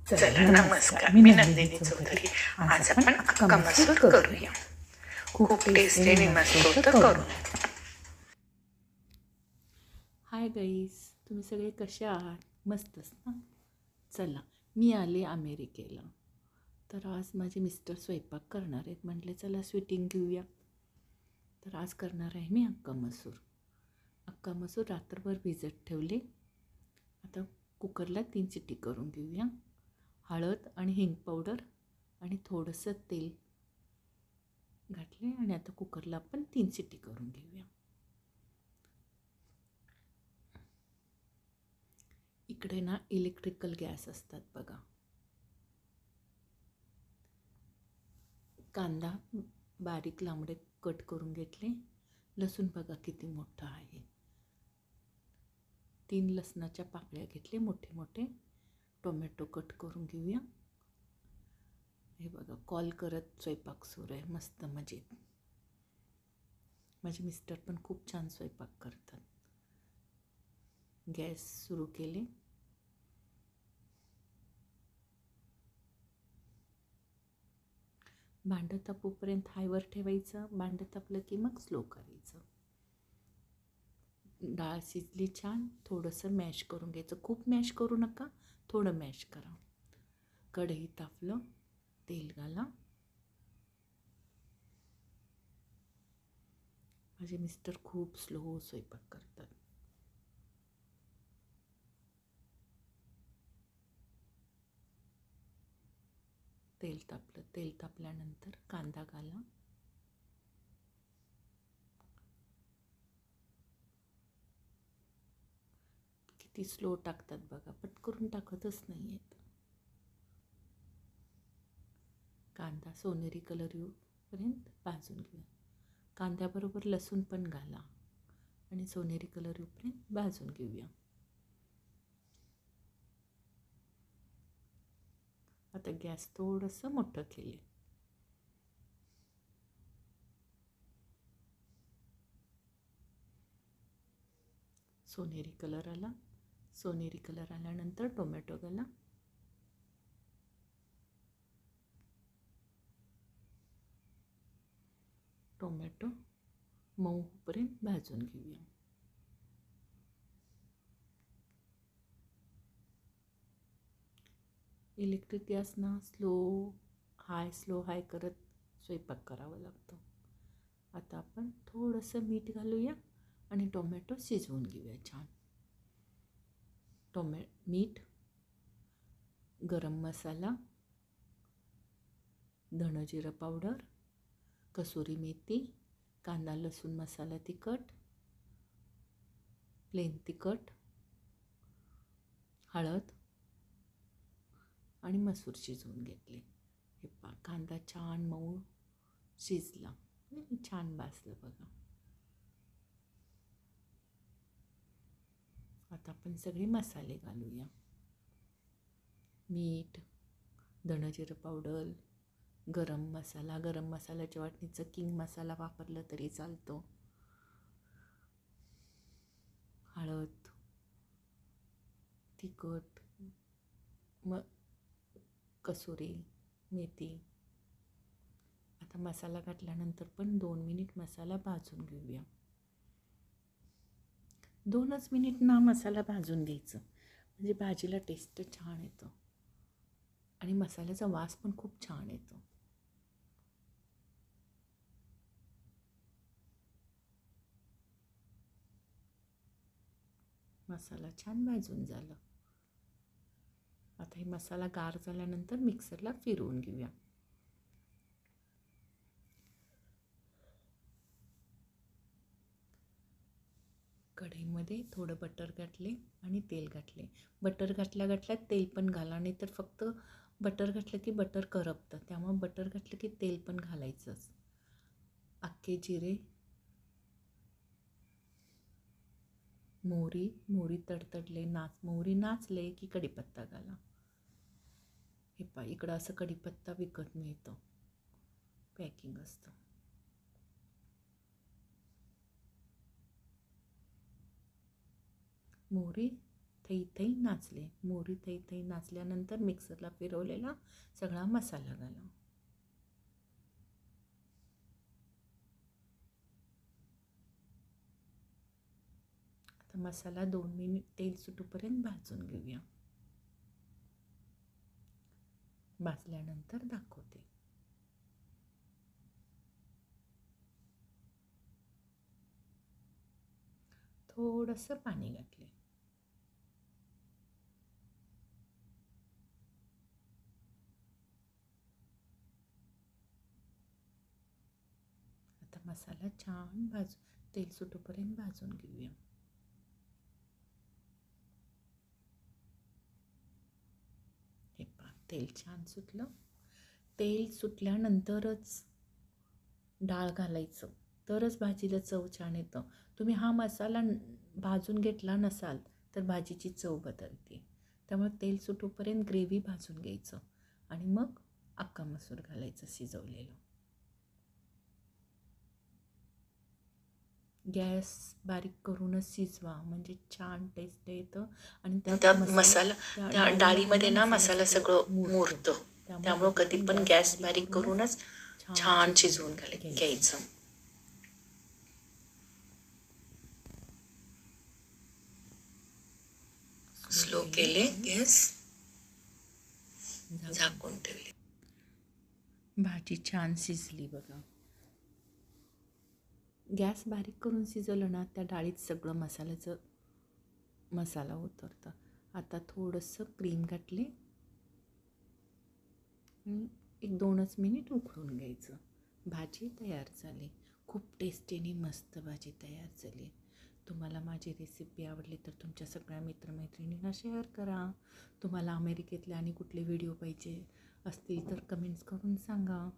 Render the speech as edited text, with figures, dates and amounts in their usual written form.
चला नमस्कार, मी नंदिनी चौधरी. आज आपण अक्का मसूर करूया. खूप टेस्टी आणि मस्त होतं करून. हाय गाईज, तुम्ही सगळे कसे आहात? मस्तच ना. चला, मी आले अमेरिकेला, तर आज माझे मिस्टर स्वयंपाक करणार आहेत. म्हटले चला स्वीटिंग घेऊया. तर आज करणार आहे मी अक्का मसूर. अक्का मसूर रात्रभर भिजत ठेवले. आता कुकरला 3 शिट्टी करून घेऊया. हळद आणि हिंग पावडर आणि थोडंसं तेल घातले आणि आता कुकरला आपण 3 शिट्टी करून घेऊया. इकडे ना इलेक्ट्रिकल गॅस असतात बघा. कांदा बारीक लांबडे कट करून घेतले. लसूण बघा किती मोठा आहे. 3 लसणाच्या पाकळ्या घेतले मोठे मोठे. टोमॅटो कट करून घेऊया. हे बघा कॉल करत स्वयंपाक सुरू आहे, मस्त मजेत. माझे मिस्टर पण खूप छान स्वयंपाक करतात. गॅस सुरू केले. भांडं तापूपर्यंत हायवर ठेवायचं. भांडं तापलं की मग स्लो करायचं. डाळ शिजली छान. थोडंसं मॅश करून घ्यायचं. खूप मॅश करू नका, थोडं मॅश करा. कढई तापलं, तेल घाला. माझे मिस्टर खूप स्लो स्वयंपाक करतात. तेल तापलं. तेल तापल्यानंतर कांदा घाला. किती स्लो टाकतात बघा, पटकरून टाकतच नाही आहेत. कांदा सोनेरी कलर येऊपर्यंत भाजून घेऊया. कांद्याबरोबर लसूण पण घाला आणि सोनेरी कलर येऊपर्यंत भाजून घेऊया. आता गॅस थोडंसं मोठं केले. सोनेरी कलर आला. सोनेरी कलर आल्यानंतर टोमॅटो घाला. टोमॅटो मऊ होईपर्यंत भाजून घेऊया. इलेक्ट्रिक गॅस ना स्लो हाय करत स्वयंपाक करावा लागतो. आता आपण थोडंसं मीठ घालूया आणि टोमॅटो शिजवून घेऊया छान. मीठ, गरम मसाला, धणं जिरं पावडर, कसुरी मेथी, कांदा लसूण मसाला तिखट, प्लेन तिखट, हळद आणि मसूर शिजवून घेतले. हे कांदा छान मऊ शिजला, छान भाजलं बघा. आता आपण सगळे मसाले घालूया. मीठ, धणं जिरं पावडर, गरम मसाल्याच्या वाटणीचं किंग मसाला वापरलं तरी चालतो. हळद, तिखट, कसुरी मेथी. आता मसाला घातल्यानंतर पण 2 मिनिट मसाला भाजून घेऊया. 2च मिनिट ना मसाला भाजून घ्यायचं, म्हणजे भाजीला टेस्ट छान येतो आणि मसाल्याचा वास पण खूप छान येतो. मसाला छान भाजून झाला. आता हे मसाला गार झाल्यानंतर मिक्सरला फिरवून घेऊया. कढईमध्ये थोडं बटर घातले आणि तेल घातले. बटर घातल्या तेल पण घाला, नाही तर फक्त बटर घातलं की बटर करपतं. त्यामुळे बटर घातलं की तेल पण घालायचंच. अख्खे जिरे, मोहरी तडतडले. मोहरी नाचले की कढीपत्ता घाला. हे इकडं असं कढीपत्ता विकत मिळतं, पॅकिंग असतं. मोहरी थै थै नाचले. मोहरी थै थै नाचल्यानंतर मिक्सरला फिरवलेला सगळा मसाला घाला. आता मसाला 2 मिनिट तेल सुटूपर्यंत भाजून घेऊया. भाजल्यानंतर दाखवते. थोडंसं पाणी घातले. आता मसाला छान तेल सुटूपर्यंत भाजून घेऊया. हे पहा, तेल छान सुटलं. तेल सुटल्यानंतरच डाळ घालायचं, तरच भाजीला चव छान येतं. तुम्ही हा मसाला भाजून घेतला नसाल तर भाजीची चव बदलते. त्यामुळे तेल सुटूपर्यंत ग्रेव्ही भाजून घ्यायचं आणि मग अख्खा मसूर घालायचं शिजवलेलं. गॅस बारीक करूनच शिजवा, म्हणजे छान टेस्ट येतं आणि त्या मसाला त्या डाळीमध्ये ना मसाला सगळं मुरतं. त्यामुळं कधी पण गॅस बारीक करूनच छान शिजवून घ्यायचं. स्लो केले गॅस, झाकून ठेवले. भाजी छान शिजली बघा. गॅस बारीक करून शिजवलं ना त्या डाळीत सगळं मसाला उतरतं. आता थोडंसं क्रीम घातले आणि 1-2च मिनिट उकळून घ्यायचं. भाजी तयार झाली. खूप टेस्टी आणि मस्त भाजी तयार झाली. तुम्हाला माझी रेसिपी आवडली तर तुमच्या सगळ्या मित्रमैत्रिणींना शेअर करा. तुम्हाला अमेरिकेतले आणि कुठले व्हिडिओ पाहिजे असतील तर कमेंट्स करून सांगा.